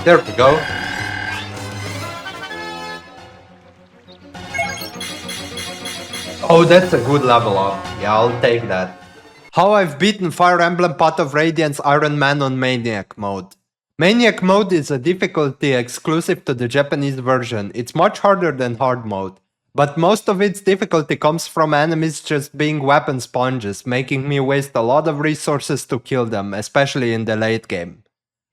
There we go. Oh, that's a good level up. Yeah, I'll take that. How I've beaten Fire Emblem Path of Radiance Ironman on Maniac mode. Maniac mode is a difficulty exclusive to the Japanese version. It's much harder than hard mode. But most of its difficulty comes from enemies just being weapon sponges, making me waste a lot of resources to kill them, especially in the late game.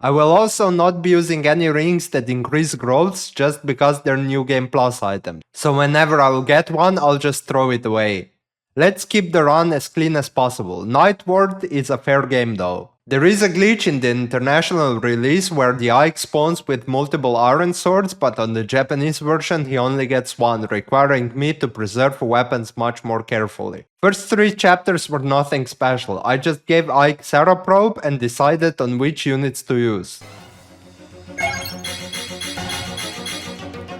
I will also not be using any rings that increase growths just because they're new game plus items. So whenever I'll get one, I'll just throw it away. Let's keep the run as clean as possible. Night Ward is a fair game though. There is a glitch in the international release where the Ike spawns with multiple iron swords, but on the Japanese version he only gets one, requiring me to preserve weapons much more carefully. First 3 chapters were nothing special, I just gave Ike Sarah Probe and decided on which units to use.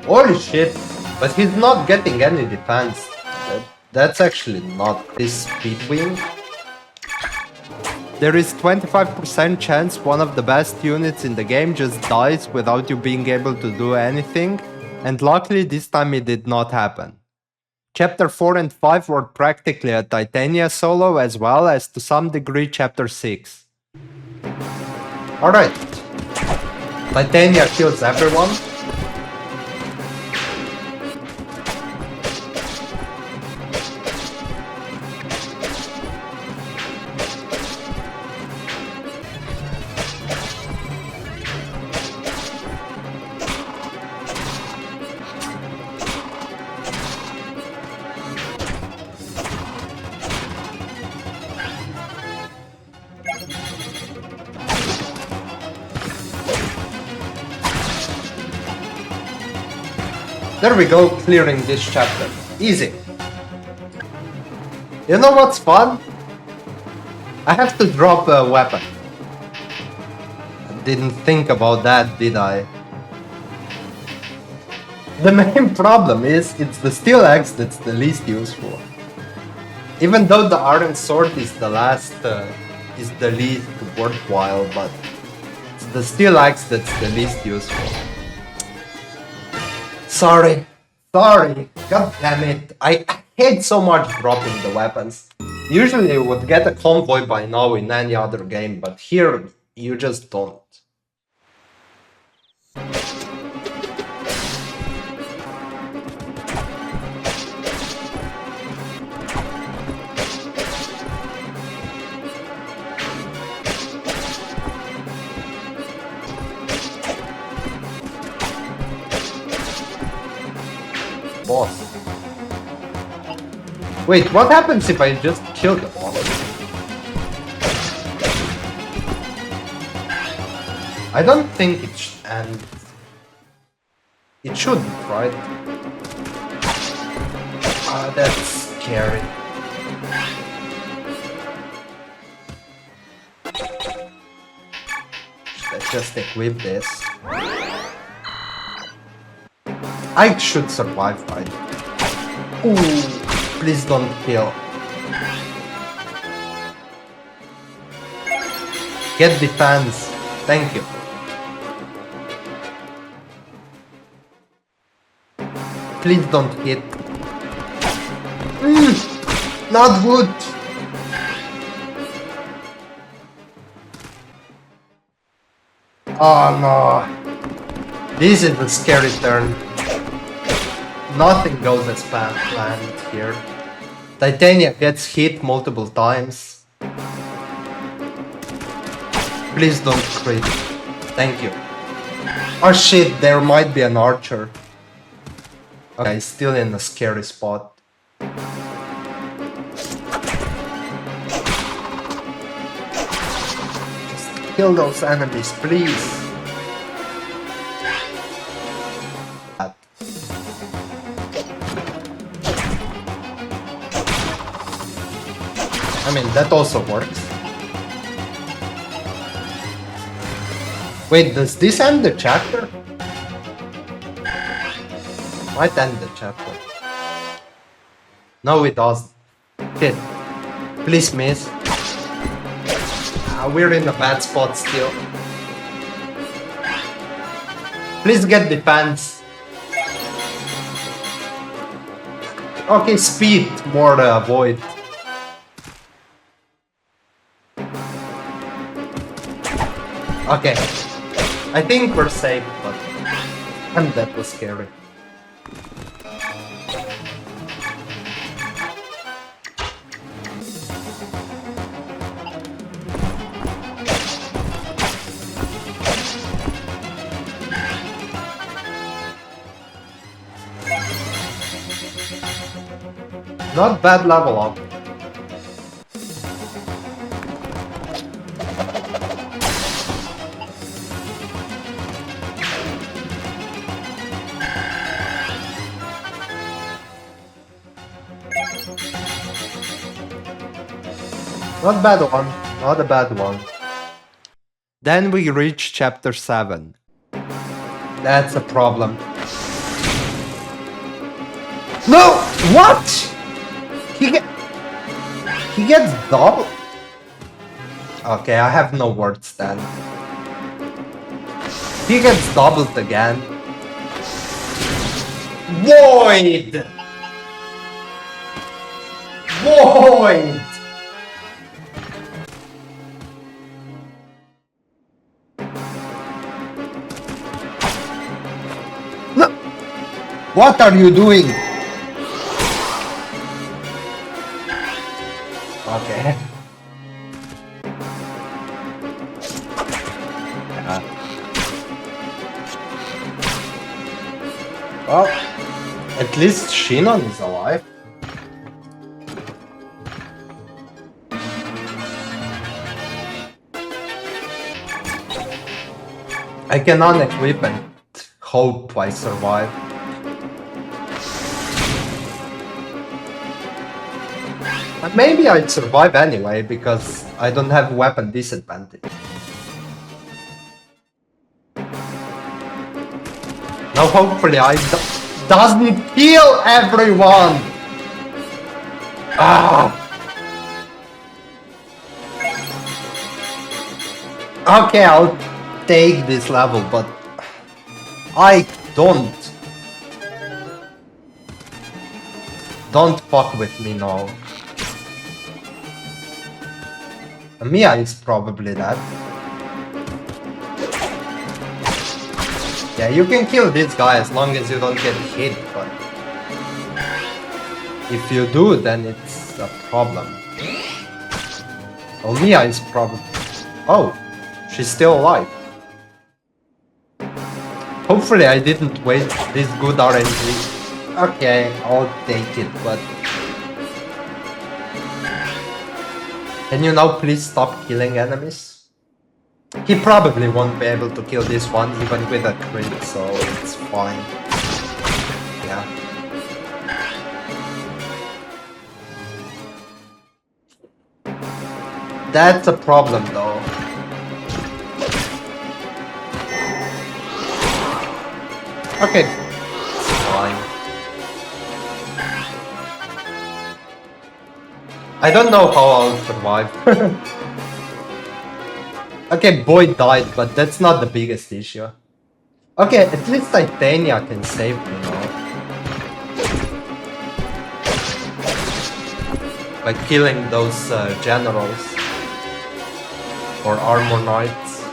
Holy shit, but he's not getting any defense. That's actually not this speed wing. There is 25% chance one of the best units in the game just dies without you being able to do anything, and luckily this time it did not happen. Chapter 4 and 5 were practically a Titania solo as well as to some degree chapter 6. Alright. Titania kills everyone. There we go, clearing this chapter. Easy. You know what's fun? I have to drop a weapon. I didn't think about that, did I? The main problem is, it's the steel axe that's the least useful. Even though the iron sword is the least worthwhile, but it's the steel axe that's the least useful. Sorry, god damn it, I hate so much dropping the weapons. Usually I would get a convoy by now in any other game, but here you just don't. Boss. Wait, what happens if I just kill the boss? I don't think it should end. It shouldn't, right? Ah, that's scary. Let's just equip this. I should survive, right? Ooh, please don't kill. Get defense. Thank you. Please don't hit. Not good. Oh no. This is a scary turn. Nothing goes as planned here. Titania gets hit multiple times. Please don't crit. Thank you. Oh shit, there might be an archer. Okay, still in a scary spot. Just kill those enemies, please. I mean, that also works. Wait, does this end the chapter? Might end the chapter. No, it doesn't. Shit. Please miss. We're in a bad spot still. Please get defense. Okay, speed, more void. Okay. I think we're safe, but... And that was scary. Not bad level up. Not bad one, not a bad one. Then we reach chapter 7. That's a problem. No! What? He gets double? Okay, I have no words then. He gets doubled again. Void! Void! No! What are you doing? Okay. Well, at least Shinon is alive. I can unequip and hope I survive. But maybe I'd survive anyway, because I don't have weapon disadvantage. Now hopefully I doesn't kill everyone! Ah! Okay, I'll take this level, but I don't. Don't fuck with me now. Mia is probably that. Yeah, you can kill this guy as long as you don't get hit, but if you do, then it's a problem. Oh, Mia is probably... Oh, she's still alive. Hopefully I didn't waste this good RNG. Okay, I'll take it, but... Can you now please stop killing enemies? He probably won't be able to kill this one even with a crit, so it's fine. Yeah. That's a problem though. Okay, it's fine. I don't know how I'll survive. Okay, Boy died, but that's not the biggest issue. Okay, at least Titania can save me now. By killing those generals. Or armor knights.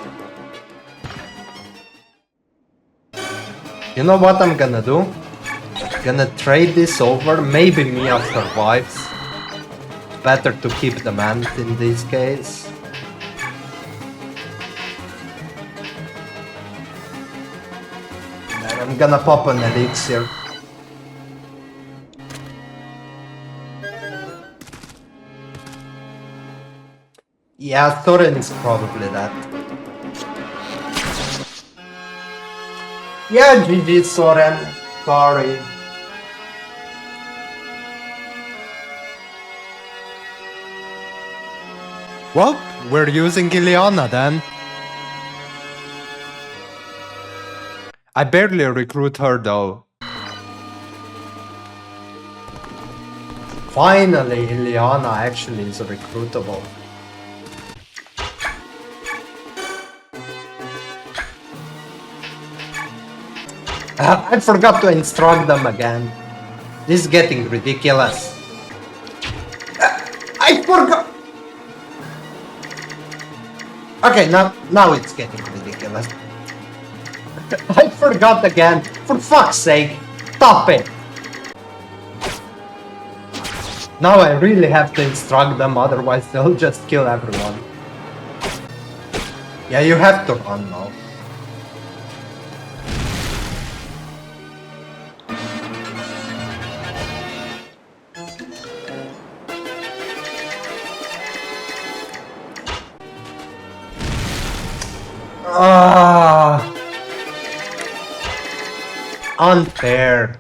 You know what I'm gonna do? Gonna trade this over, maybe Mia survives. Better to keep the man in this case. And I'm gonna pop an elixir. Yeah, Thorin is probably that. Yeah, GG Soren. Sorry. Well, we're using Ileana then. I barely recruit her though. Finally, Ileana actually is recruitable. I forgot to instruct them again. This is getting ridiculous. I forgot! Okay, now it's getting ridiculous. I forgot again. For fuck's sake. Stop it. Now I really have to instruct them, otherwise they'll just kill everyone. Yeah, you have to run now. Unfair.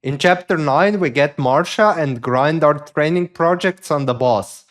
In chapter 9 we get Marsha and grind our training projects on the boss.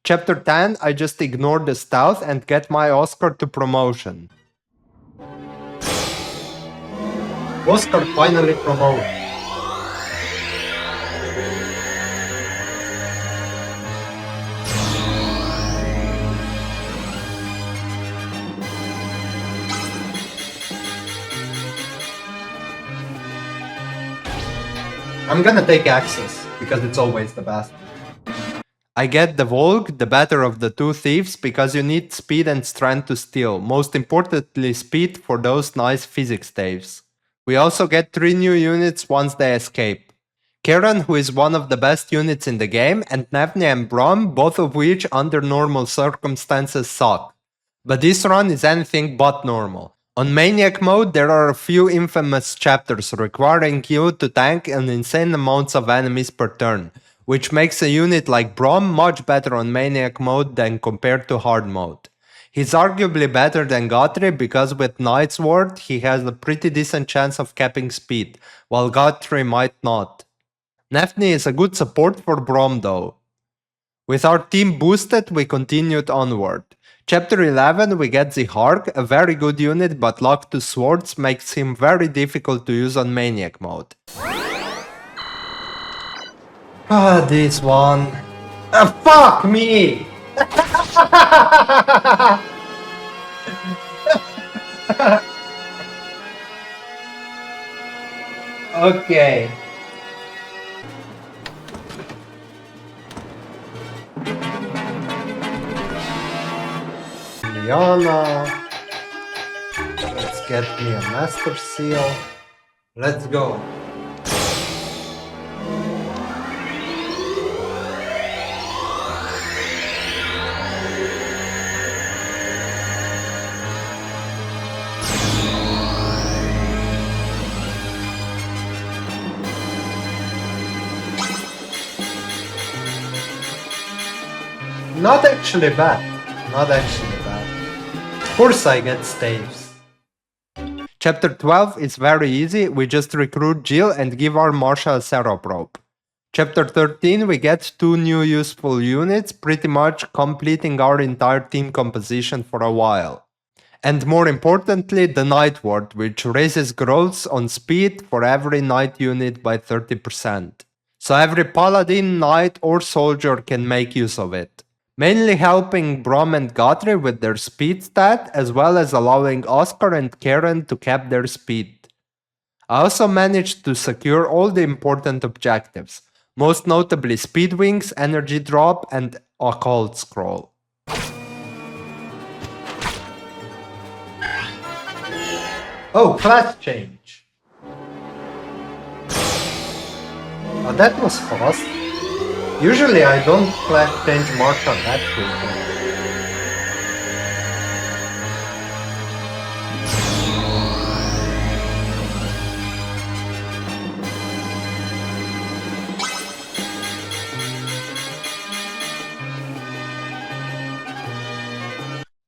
Chapter 10, I just ignore the stealth and get my Oscar to promotion. Oscar finally promoted. I'm gonna take Access, because it's always the best. I get the Volk, the better of the two thieves, because you need speed and strength to steal, most importantly speed for those nice physics saves. We also get 3 new units once they escape. Karen, who is one of the best units in the game, and Nevny and Brom, both of which under normal circumstances suck. But this run is anything but normal. On Maniac mode, there are a few infamous chapters requiring you to tank an insane amounts of enemies per turn, which makes a unit like Brom much better on Maniac mode than compared to hard mode. He's arguably better than Guthrie because with Knight's Ward he has a pretty decent chance of capping speed, while Guthrie might not. Nevny is a good support for Brom though. With our team boosted, we continued onward. Chapter 11 we get the Hark, a very good unit, but locked to swords makes him very difficult to use on Maniac mode. This one. Fuck me! Okay. Liana. Let's get me a Master Seal. Let's go. Not actually bad. Not actually bad. Of course I get staves. Chapter 12 is very easy, we just recruit Jill and give our Marsha a Serop rope. Chapter 13 we get 2 new useful units, pretty much completing our entire team composition for a while. And more importantly, the Night Ward, which raises growths on speed for every Night unit by 30%. So every Paladin, Knight or Soldier can make use of it. Mainly helping Brom and Guthrie with their speed stat, as well as allowing Oscar and Karen to cap their speed. I also managed to secure all the important objectives. most notably Speed Wings, Energy Drop, and Occult Scroll. Oh, class change. Oh, that was fast. Usually I don't class change Marsha that quickly.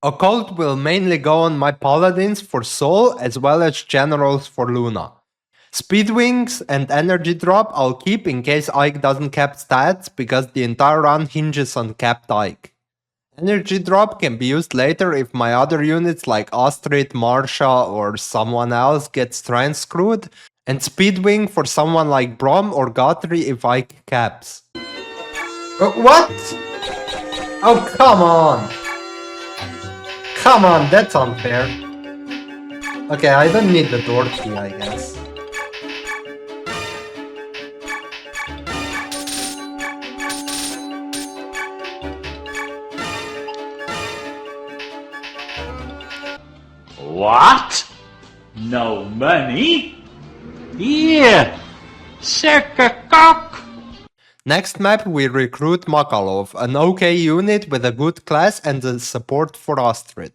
Occult will mainly go on my paladins for soul as well as generals for Luna. Speed Wings and Energy Drop I'll keep in case Ike doesn't cap stats because the entire run hinges on capped Ike. Energy Drop can be used later if my other units like Astrid, Marsha or someone else get strand screwed, and Speed Wing for someone like Brom or Guthrie if Ike caps. What? Oh, come on! Come on, that's unfair. Okay, I don't need the door key, I guess. What? No money? Yeah, suck a cock. Next map we recruit Makalov, an OK unit with a good class and the support for Astrid.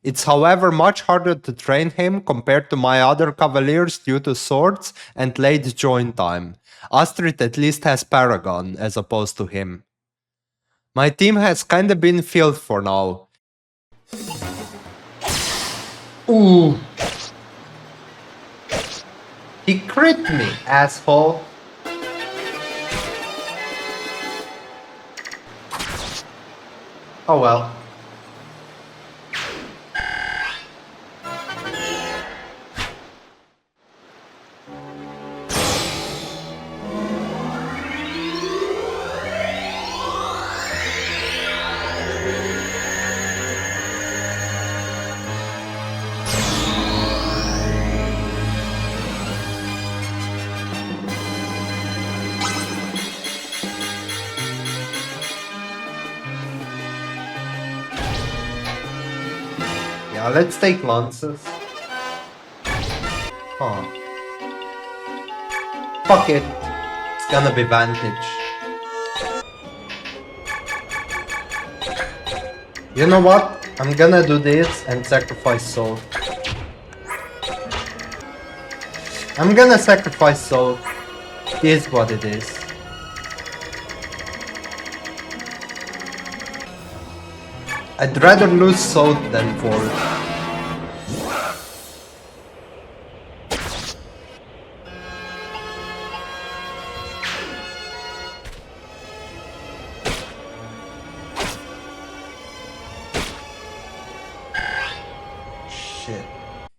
It's however much harder to train him compared to my other cavaliers due to swords and late join time. Astrid at least has Paragon as opposed to him. My team has kinda been filled for now. Ooh. He crit me, asshole. Oh well. Yeah, let's take lances. Huh. Fuck it. It's gonna be Vantage. You know what? I'm gonna do this and sacrifice soul. I'm gonna sacrifice soul. It is what it is. I'd rather lose soul than fall. Shit.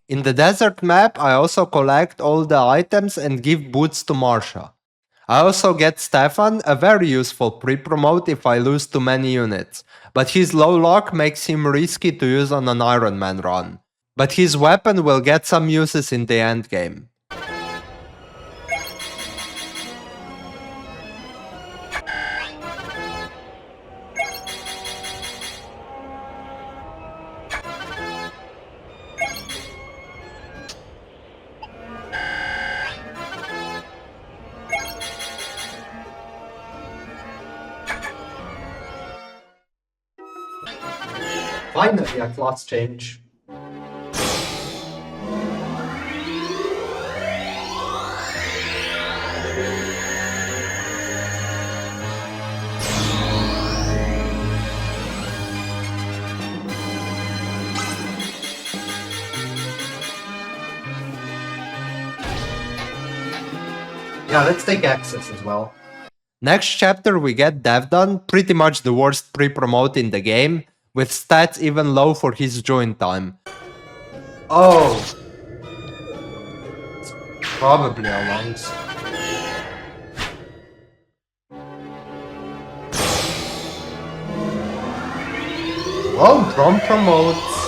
In the desert map, I also collect all the items and give boots to Marsha. I also get Stefan, a very useful pre-promote if I lose too many units, but his low luck makes him risky to use on an Ironman run. But his weapon will get some uses in the endgame. Finally a class change. Yeah, let's take access as well. Next chapter we get Devdon, pretty much the worst pre-promote in the game, with stats even low for his join time. Oh! It's probably a lungs. Well, Drum promotes.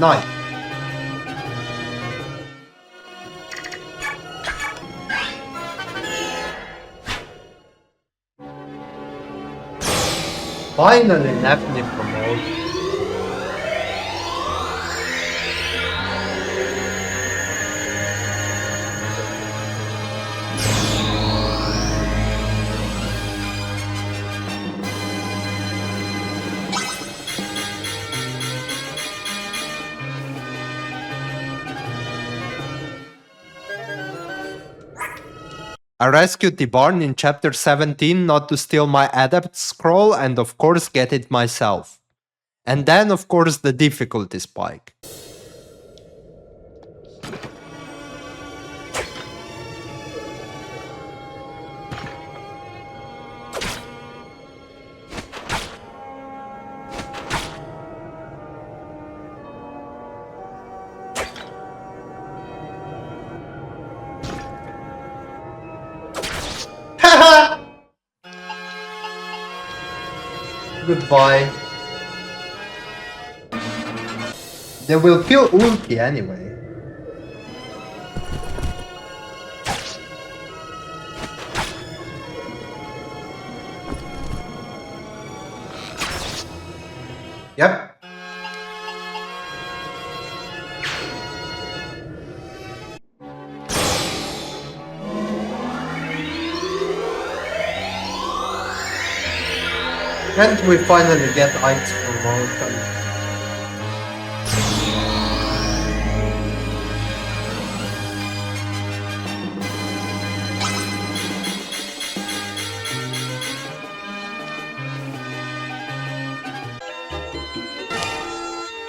Nice. Finally left me promote. I rescued the barn in chapter 17 not to steal my adept scroll and of course get it myself. And then of course the difficulty spike. Goodbye. They will kill Ulti anyway. Yep. Can't we finally get Ike's promotion?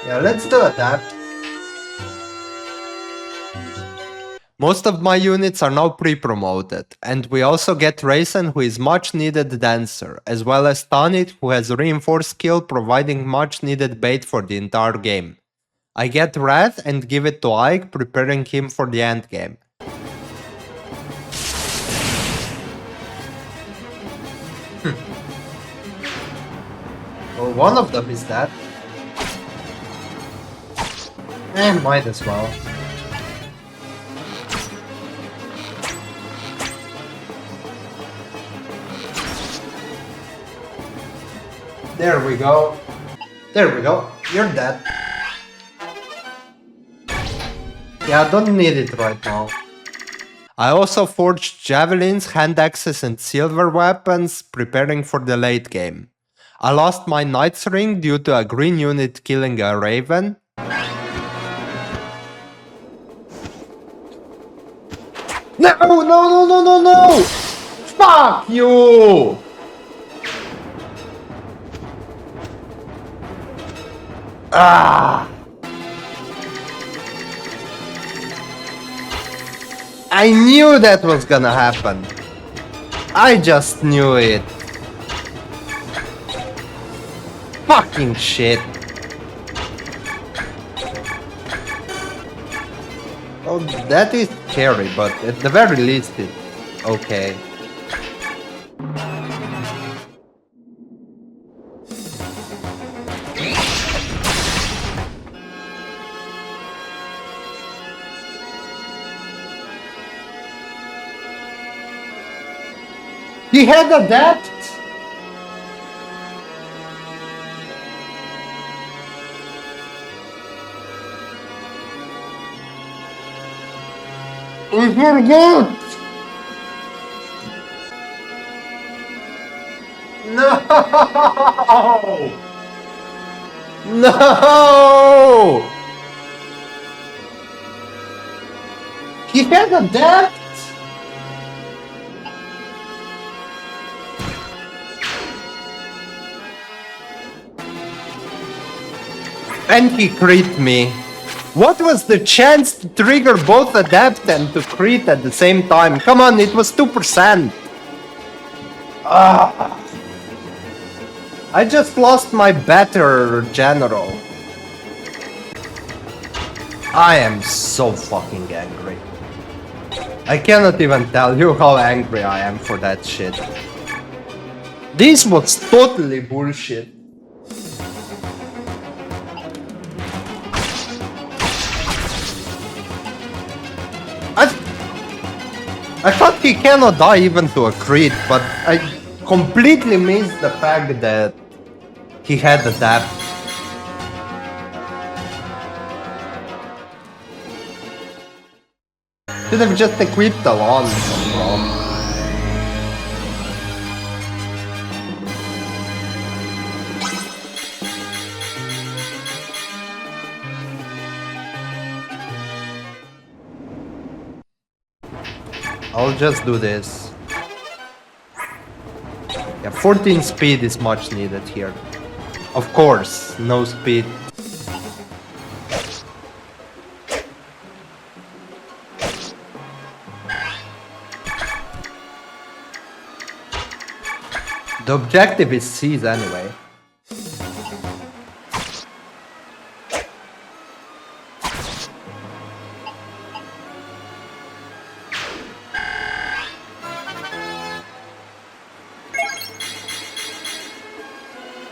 Yeah, let's do adapt. Most of my units are now pre-promoted, and we also get Rayson, who is much needed dancer, as well as Tanit, who has reinforced skill providing much needed bait for the entire game. I get Wrath and give it to Ike, preparing him for the endgame. Well, one of them is that. Might as well. There we go. There we go. You're dead. Yeah, I don't need it right now. I also forged javelins, hand axes and silver weapons, preparing for the late game. I lost my knight's ring due to a green unit killing a raven. No, no, no, no, no, no! Fuck you! Ah! I knew that was gonna happen. I just knew it. Fucking shit. Oh, that is scary, but at the very least it's okay. He had a depth! I forgot! No! No! He had a depth! And he crit me. What was the chance to trigger both adapt and to crit at the same time? Come on, it was 2%. Ah. I just lost my better general. I am so fucking angry. I cannot even tell you how angry I am for that shit. This was totally bullshit. I thought he cannot die even to a crit, but I completely missed the fact that he had adapt. Should have just equipped the lance, bro. I'll just do this. Yeah, 14 speed is much needed here. Of course, no speed. The objective is seize anyway.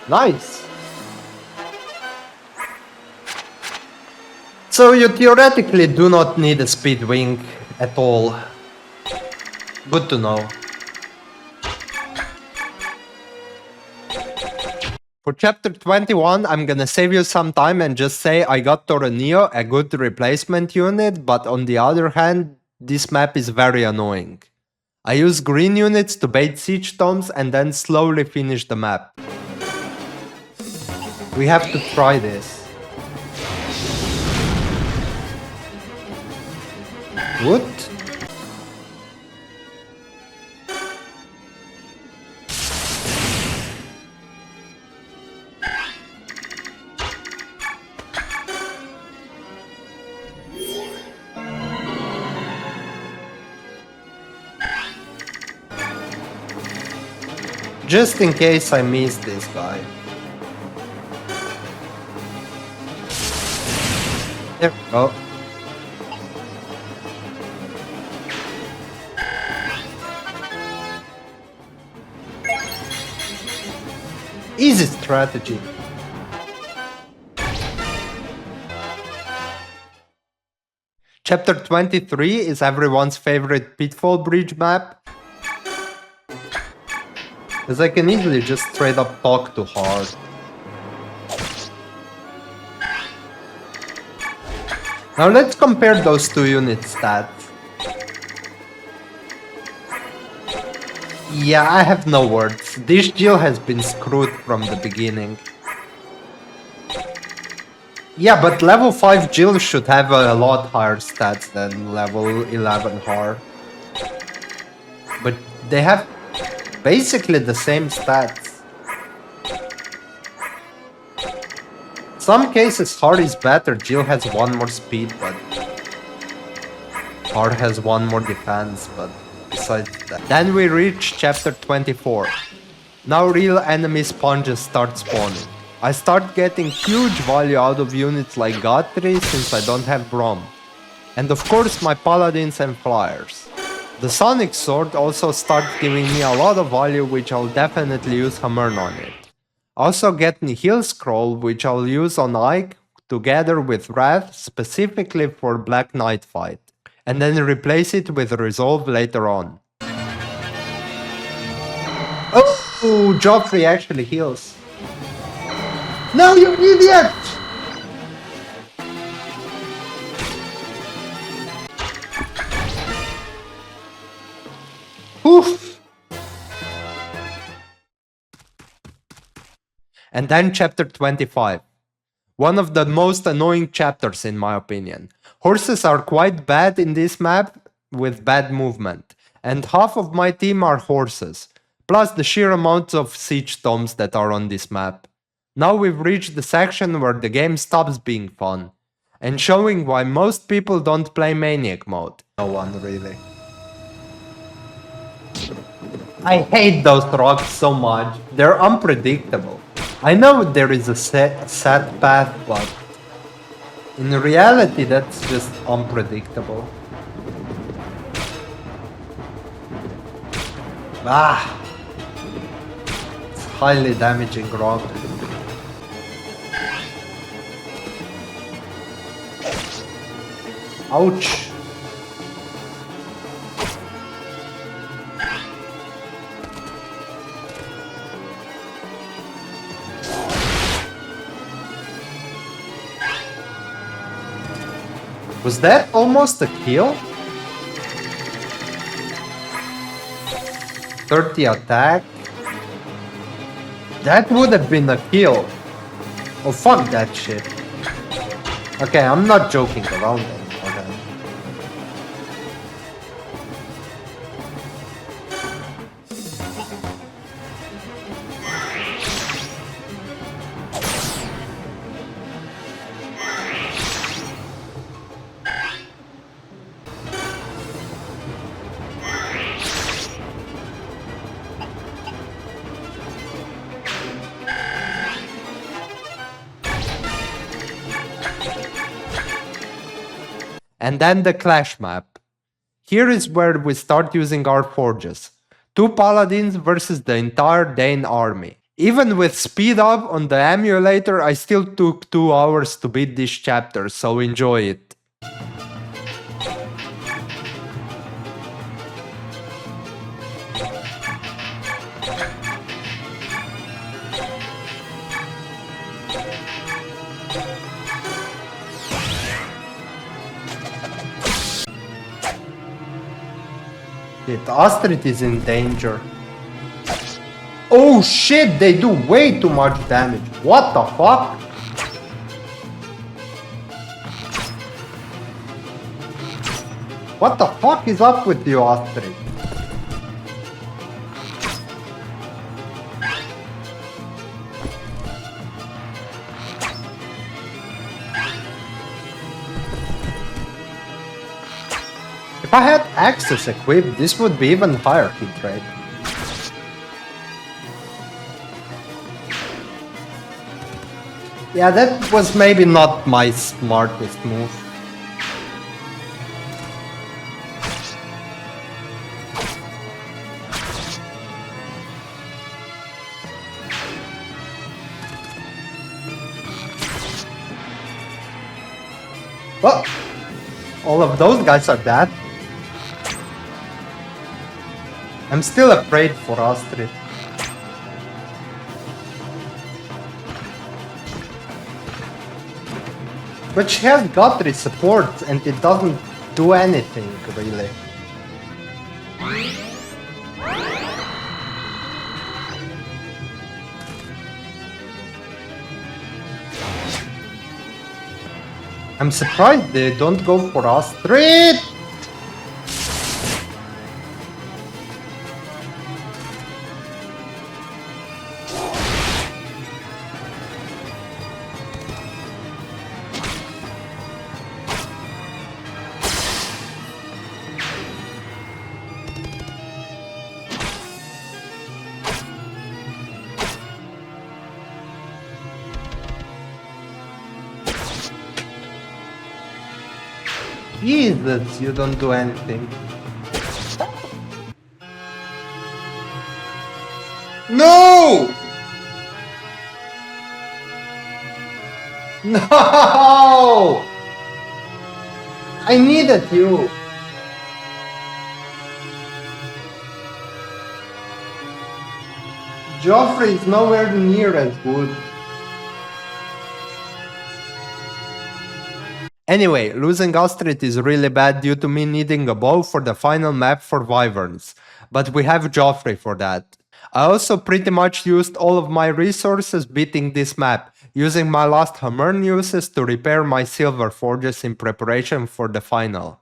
Nice! So you theoretically do not need a speed wing at all. Good to know. For chapter 21, I'm gonna save you some time and just say I got Toronio, a good replacement unit, but on the other hand, this map is very annoying. I use green units to bait siege tomes and then slowly finish the map. We have to try this. What? Just in case I miss this guy. There we go. Easy strategy. Chapter 23 is everyone's favorite pitfall bridge map. As I can easily just straight up talk too hard. Now let's compare those two unit stats. Yeah, I have no words. This Jill has been screwed from the beginning. Yeah, but level 5 Jill should have a lot higher stats than level 11 Har. But they have basically the same stats. Some cases Har is better, Jill has one more speed, but Har has one more defense, but besides that. Then we reach chapter 24. Now real enemy sponges start spawning. I start getting huge value out of units like Guthrie since I don't have Brom. And of course my paladins and flyers. The Sonic Sword also starts giving me a lot of value, which I'll definitely use Hammer on it. Also get Nihil Scroll, which I'll use on Ike together with Wrath specifically for Black Knight fight, and then replace it with Resolve later on. Oh, Joffrey actually heals. No, you idiot! Oof! And then chapter 25. One of the most annoying chapters in my opinion. Horses are quite bad in this map with bad movement, and half of my team are horses, plus the sheer amount of siege tomes that are on this map. Now we've reached the section where the game stops being fun, and showing why most people don't play Maniac mode. No one really. I hate those rocks so much, they're unpredictable. I know there is a set path, but in reality that's just unpredictable. Ah! It's highly damaging rock. Ouch! Was that almost a kill? 30 attack. That would have been a kill. Oh, fuck that shit. Okay, I'm not joking around anymore then. And then the clash map. Here is where we start using our forges. 2 paladins versus the entire Dane army. Even with speed up on the emulator, I still took 2 hours to beat this chapter, so enjoy it. Shit, Astrid is in danger. Oh shit, they do way too much damage. What the fuck? What the fuck is up with you, Astrid? If I had Axis equipped, this would be even higher hit rate. Yeah, that was maybe not my smartest move. Well, all of those guys are dead. I'm still afraid for Astrid. But she has Guthrie support and it doesn't do anything really. I'm surprised they don't go for Astrid! Jesus, you don't do anything. No! No! I needed you. Joffrey is nowhere near as good. Anyway, losing Astrid is really bad due to me needing a bow for the final map for Wyverns, but we have Joffrey for that. I also pretty much used all of my resources beating this map, using my last Hammer uses to repair my silver forges in preparation for the final.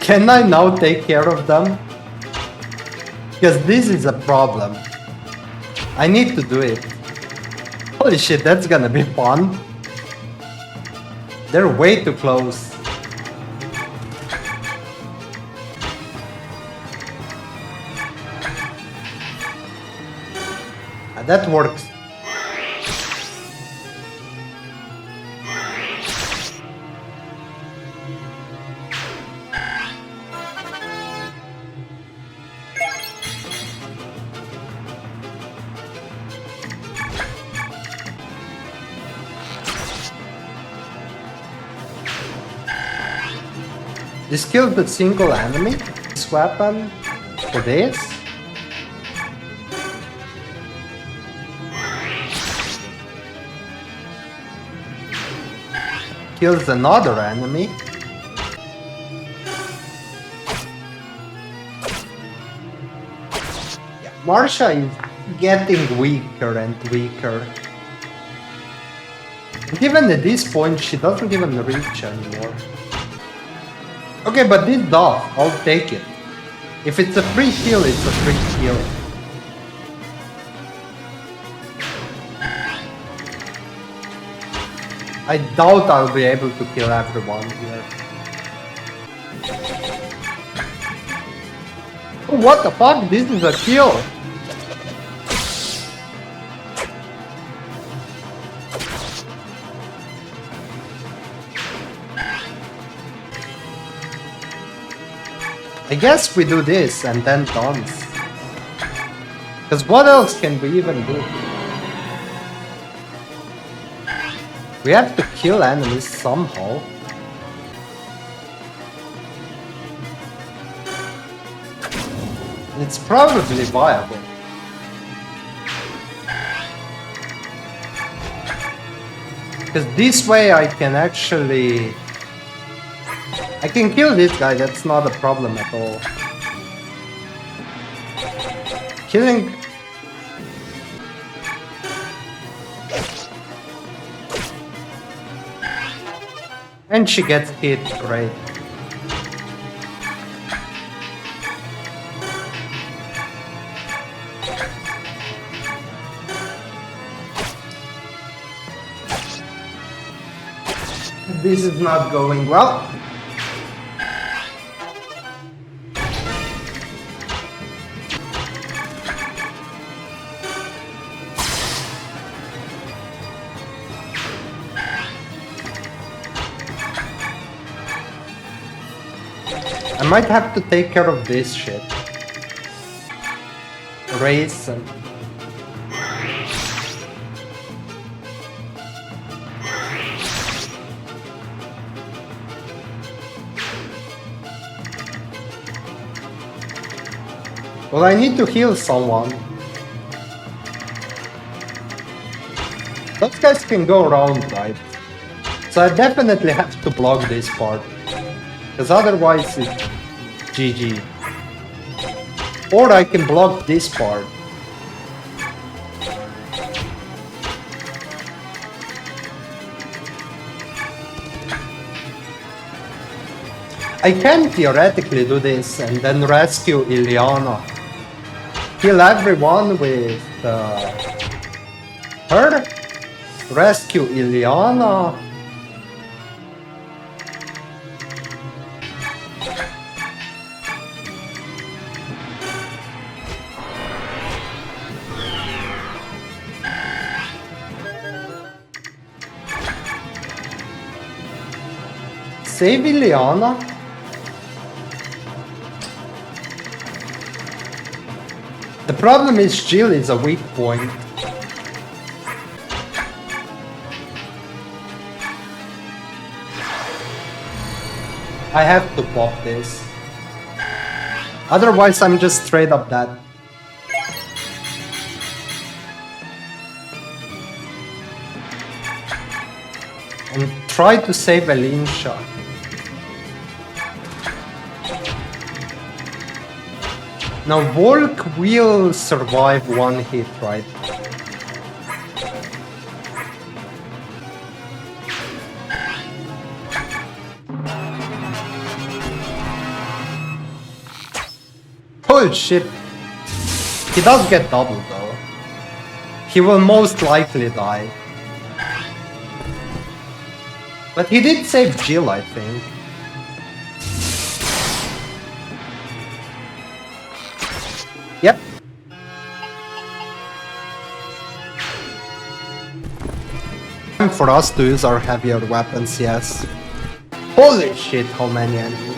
Can I now take care of them? Because this is a problem. I need to do it. Holy shit, that's gonna be fun. They're way too close. That works. This killed the single enemy. This weapon for this. Kills another enemy. Yeah, Marsha is getting weaker and weaker. And even at this point, she doesn't even reach anymore. Okay, but this does. I'll take it. If it's a free kill, it's a free kill. I doubt I'll be able to kill everyone here. Oh, what the fuck? This is a kill! I guess we do this and then dance. Because what else can we even do? We have to kill enemies somehow. It's probably viable. Because this way I can actually... I can kill this guy, that's not a problem at all. Killing... And she gets hit, great. This is not going well. I might have to take care of this shit. Race and... Well, I need to heal someone. Those guys can go around, right? So I definitely have to block this part. Because otherwise it's GG. Or I can block this part. I can theoretically do this and then rescue Ileana. Kill everyone with her. Rescue Ileana. Save Ileana. The problem is Jill is a weak point. I have to pop this. Otherwise I'm just straight up dead. And try to save Alinsha. Now Volk will survive one hit, right? Holy shit. He does get double though. He will most likely die. But he did save Jill, I think. Yep. Time for us to use our heavier weapons, yes. Holy shit, how many enemies.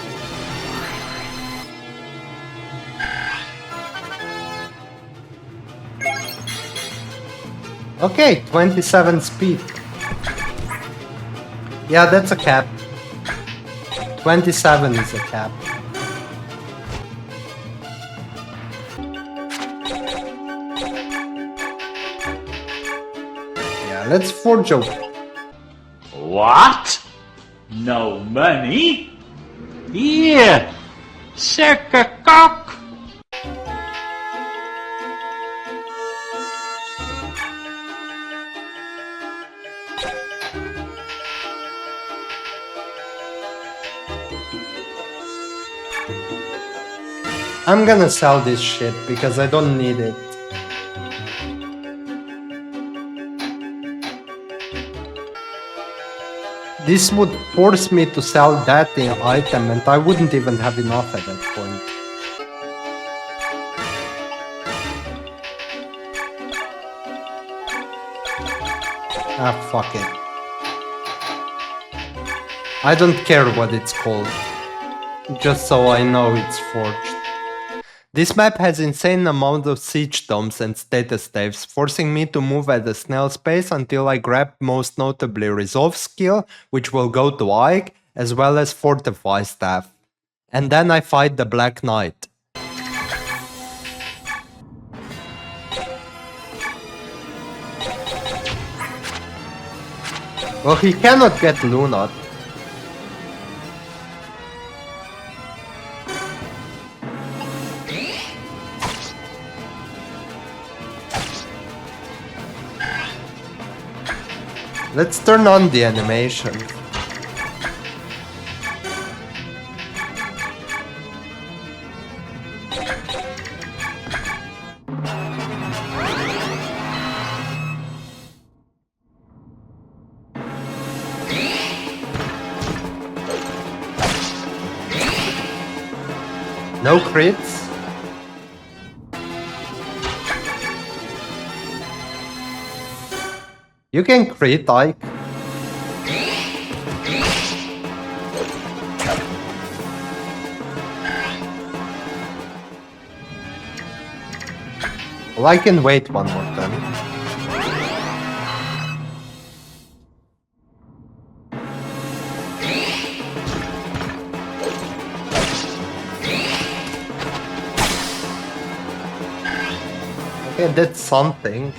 Okay, 27 speed. Yeah, that's a cap. 27 is a cap. Yeah, let's forge a... What? No money? Here, suck a cock. I'm gonna sell this shit because I don't need it. This would force me to sell that item and I wouldn't even have enough at that point. Ah, fuck it. I don't care what it's called. Just so I know it's forged. This map has insane amount of siege domes and status staves, forcing me to move at a snail's pace until I grab most notably Resolve skill, which will go to Ike, as well as Fortify staff. And then I fight the Black Knight. Well, he cannot get Luna. Let's turn on the animation. No crits. You can crit, Ike. Well, I can wait one more time. Okay, that's something.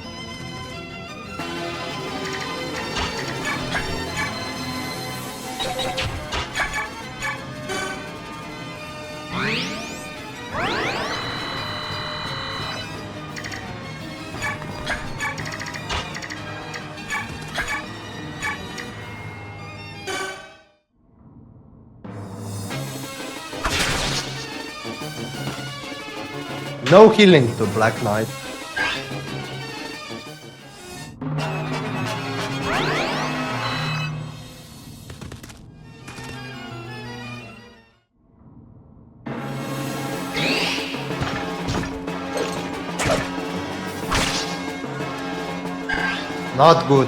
No healing to Black Knight. Not good.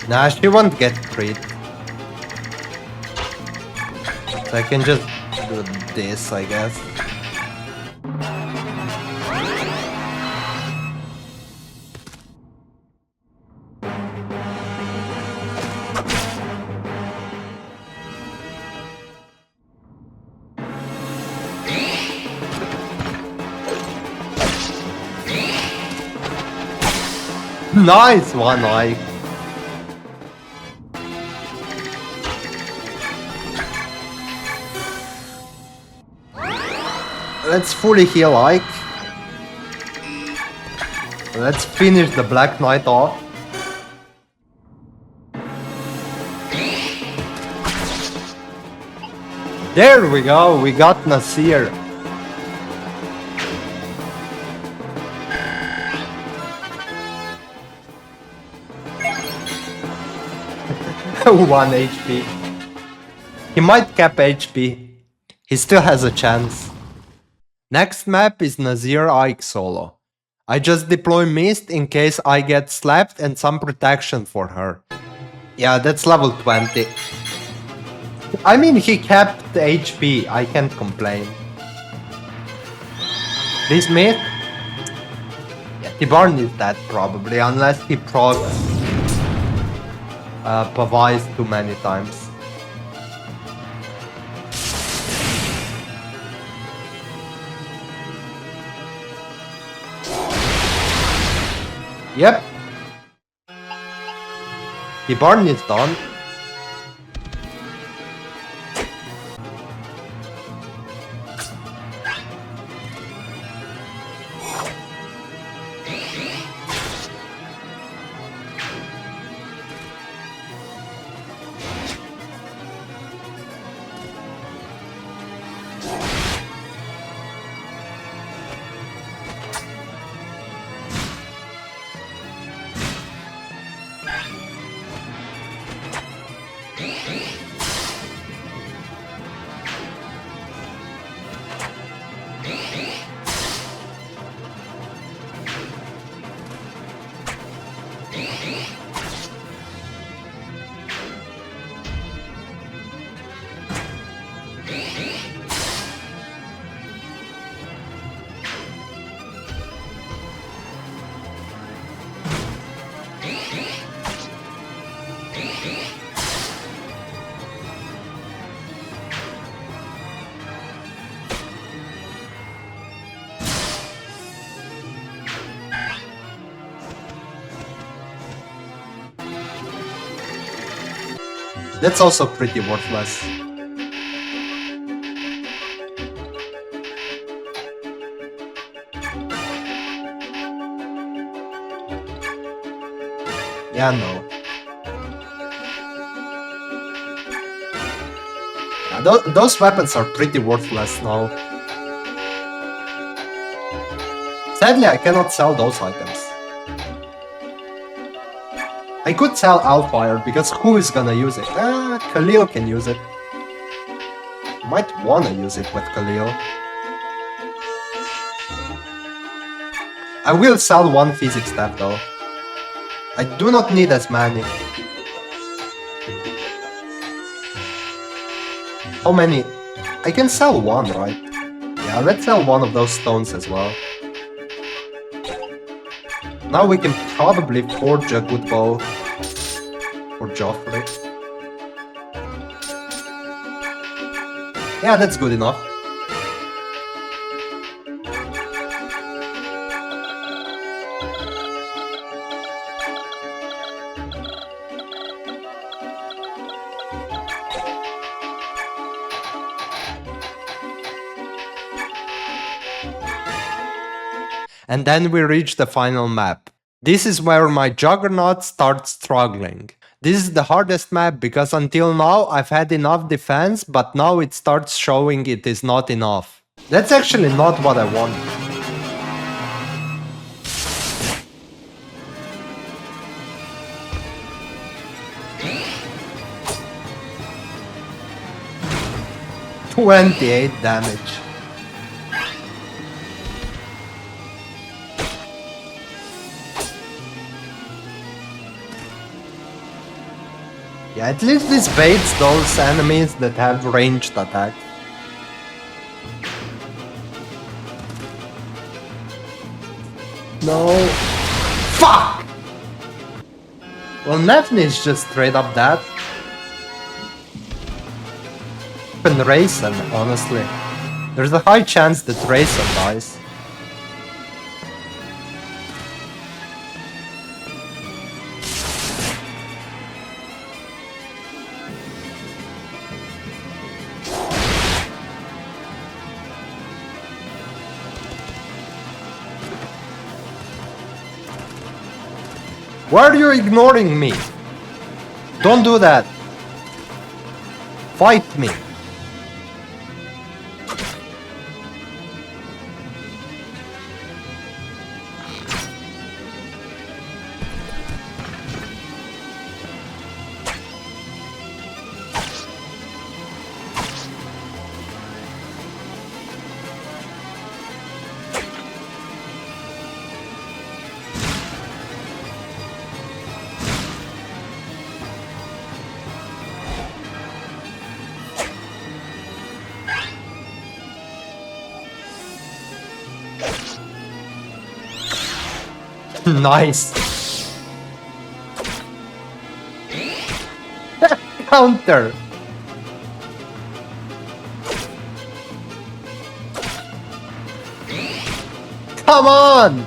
Nah, she won't get crit. So I can just do this, I guess. Nice one, Ike. Let's fully heal Ike. Let's finish the Black Knight off. There we go, we got Nasir. One HP. He might cap HP. He still has a chance. Next map is Nazir Ike solo. I just deploy Mist in case I get slapped and some protection for her. Yeah, that's level 20. I mean, he capped the HP, I can't complain. This Mist? Yeah, Tibarn is dead probably, unless he procs Pavise too many times. Yep. The barn is done. That's also pretty worthless. Yeah, no. Yeah, those weapons are pretty worthless now. Sadly, I cannot sell those items. I could sell Alfire, because who is gonna use it? Khalil can use it. Might wanna use it with Khalil. I will sell one physics staff though. I do not need as many. How many? I can sell one, right? Yeah, let's sell one of those stones as well. Now we can probably forge a good bow for Joffrey. Yeah, that's good enough. And then we reach the final map. This is where my Juggernaut starts struggling. This is the hardest map because until now I've had enough defense, but now it starts showing it is not enough. That's actually not what I want. $28 damage. Yeah, at least this baits those enemies that have ranged attack. No. Fuck! Well, Nefni is just straight up that. Even Rayson, honestly. There's a high chance that Rayson dies. Why are you ignoring me? Don't do that. Fight me. Nice. Counter. Come on!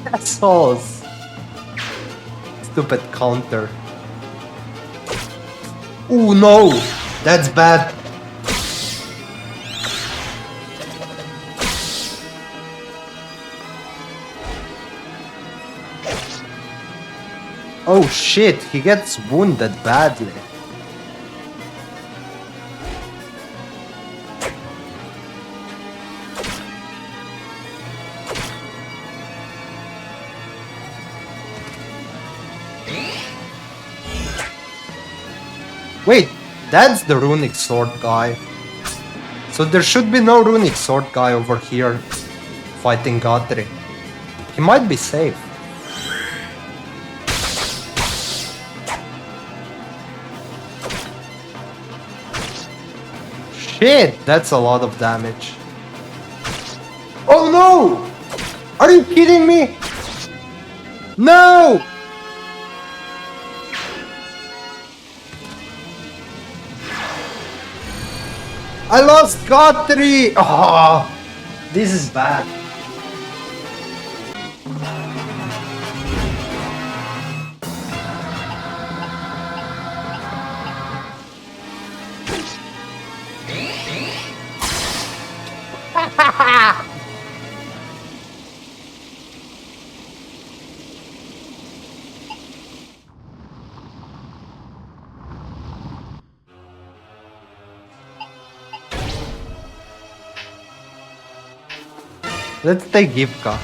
Assholes. Stupid counter. Oh no! That's bad. Oh shit, he gets wounded badly. Wait, that's the runic sword guy. So there should be no runic sword guy over here fighting Guthrie. He might be safe. Shit, that's a lot of damage. Oh no! Are you kidding me? No! I lost Guthrie! Oh, this is bad. Let's take Gipka.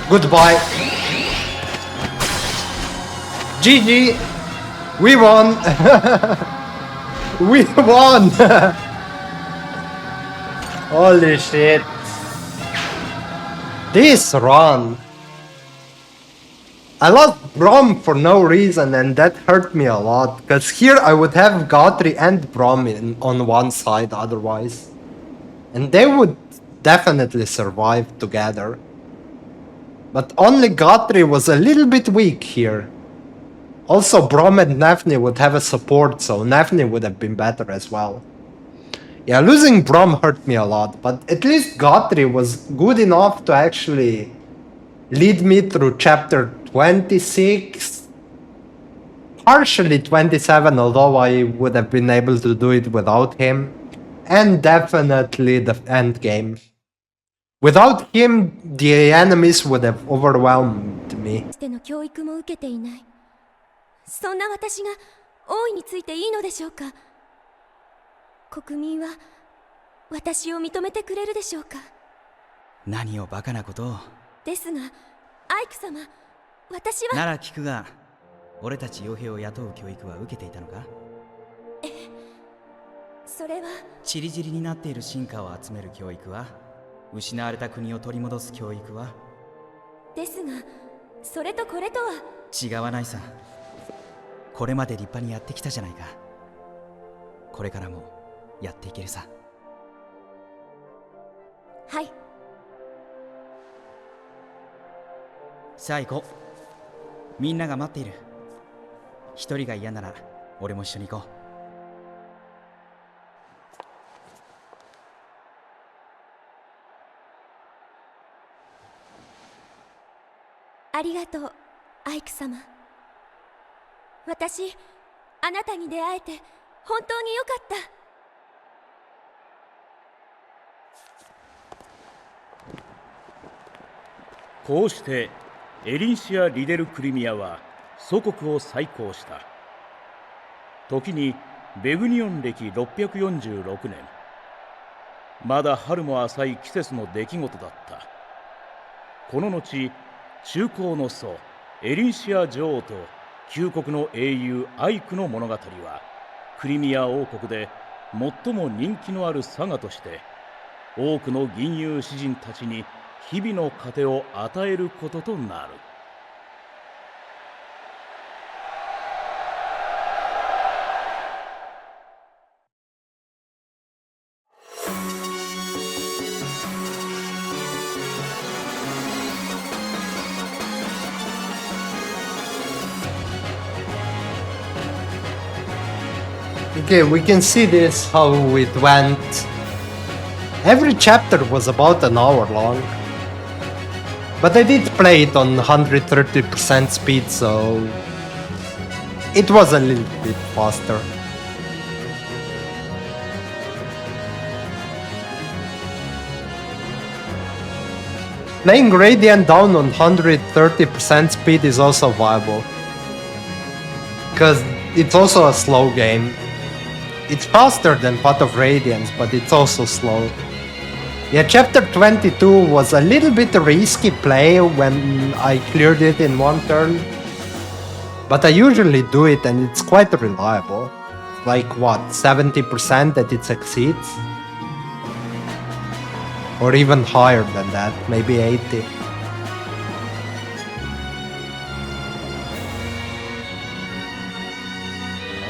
Goodbye. GG. We won. We won. Holy shit. This run. I lost Brom for no reason and that hurt me a lot. Because here I would have Guthrie and Brom on one side otherwise. And they would definitely survive together. But only Guthrie was a little bit weak here. Also Brom and Nafni would have a support, so Nafni would have been better as well. Yeah, losing Brom hurt me a lot, but at least Guthrie was good enough to actually lead me through chapter 26, partially 27, although I would have been able to do it without him, and definitely the end game. Without him, the enemies would have overwhelmed me. しての教育も受けていない。そんな私が王位についていいのでしょうか。国民は私を認めてくれるでしょうか。何をバカなことを。ですが、アイク様、私は。なら聞くが、俺たち傭兵を雇う教育は受けていたのか。それは。チリチリになっている進化を集める教育は、失われた国を取り戻す教育は。ですが、それとこれとは。違わないさ。これまで立派にやってきたじゃないか。これからもやっていけるさ。はい。さあ行こう。みんなが待っている。一人が嫌なら俺も一緒に行こう。ありがとう、アイク様。私、あなたに出会えて本当によかった。こうしてエリンシア・リデル・クリミアは祖国を再興した。時にベグニオン歴646年、まだ春も浅い季節の出来事だった。この後、中興の祖エリンシア女王と旧国の英雄アイクの物語は、クリミア王国で最も人気のあるサガとして多くの吟遊詩人たちに日々の糧を与えることとなる。Okay, we can see this, how it went. Every chapter was about an hour long. But I did play it on 130% speed, so it was a little bit faster. Playing Radiant down on 130% speed is also viable, because it's also a slow game. It's faster than Path of Radiance, but it's also slow. Yeah, chapter 22 was a little bit risky play when I cleared it in one turn, but I usually do it and it's quite reliable. Like what, 70% that it succeeds? Or even higher than that, maybe 80.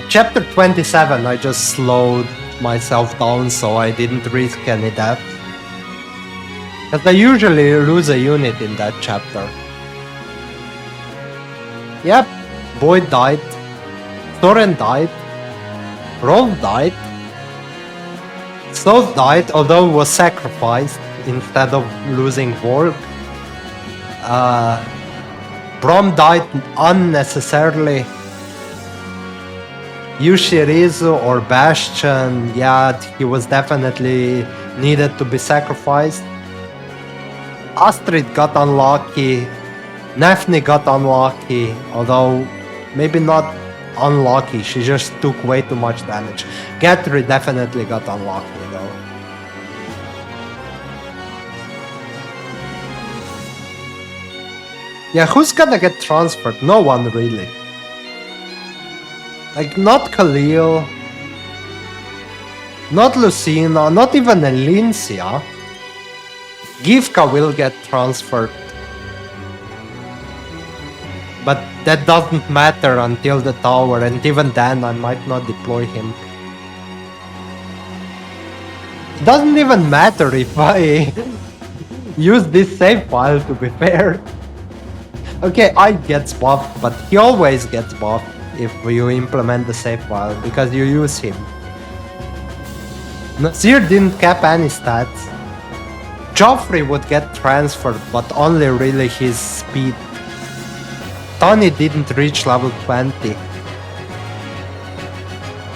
Chapter 27, I just slowed myself down so I didn't risk any death. Because I usually lose a unit in that chapter. Yep, Boyd died, Thorin died, Rolf died, Sloth died, although was sacrificed instead of losing Vorg. Brom died unnecessarily. Yushirizu or Bastion, yeah, he was definitely needed to be sacrificed. Astrid got unlucky, Nefni got unlucky, although maybe not unlucky, she just took way too much damage. Gatry definitely got unlucky though. Yeah, who's gonna get transferred? No one really. Like, not Khalil, not Lucina, not even Elincia. Givka will get transferred. But that doesn't matter until the tower, and even then I might not deploy him. It doesn't even matter if I use this save file, to be fair. Okay, I gets buffed, but he always gets buffed if you implement the save file, because you use him. Nasir didn't cap any stats. Joffrey would get transferred, but only really his speed. Tony didn't reach level 20.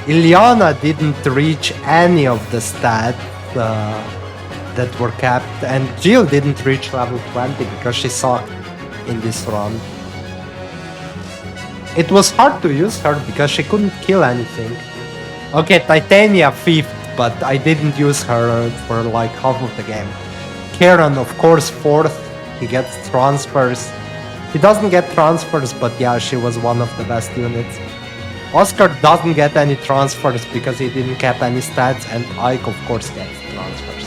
Ilyana didn't reach any of the stats that were capped, and Jill didn't reach level 20 because she sucked in this run. It was hard to use her because she couldn't kill anything. Okay, Titania 5th, but I didn't use her for like half of the game. Kieran, of course, 4th. He gets transfers. He doesn't get transfers, but yeah, she was one of the best units. Oscar doesn't get any transfers because he didn't cap any stats, and Ike, of course, gets transfers.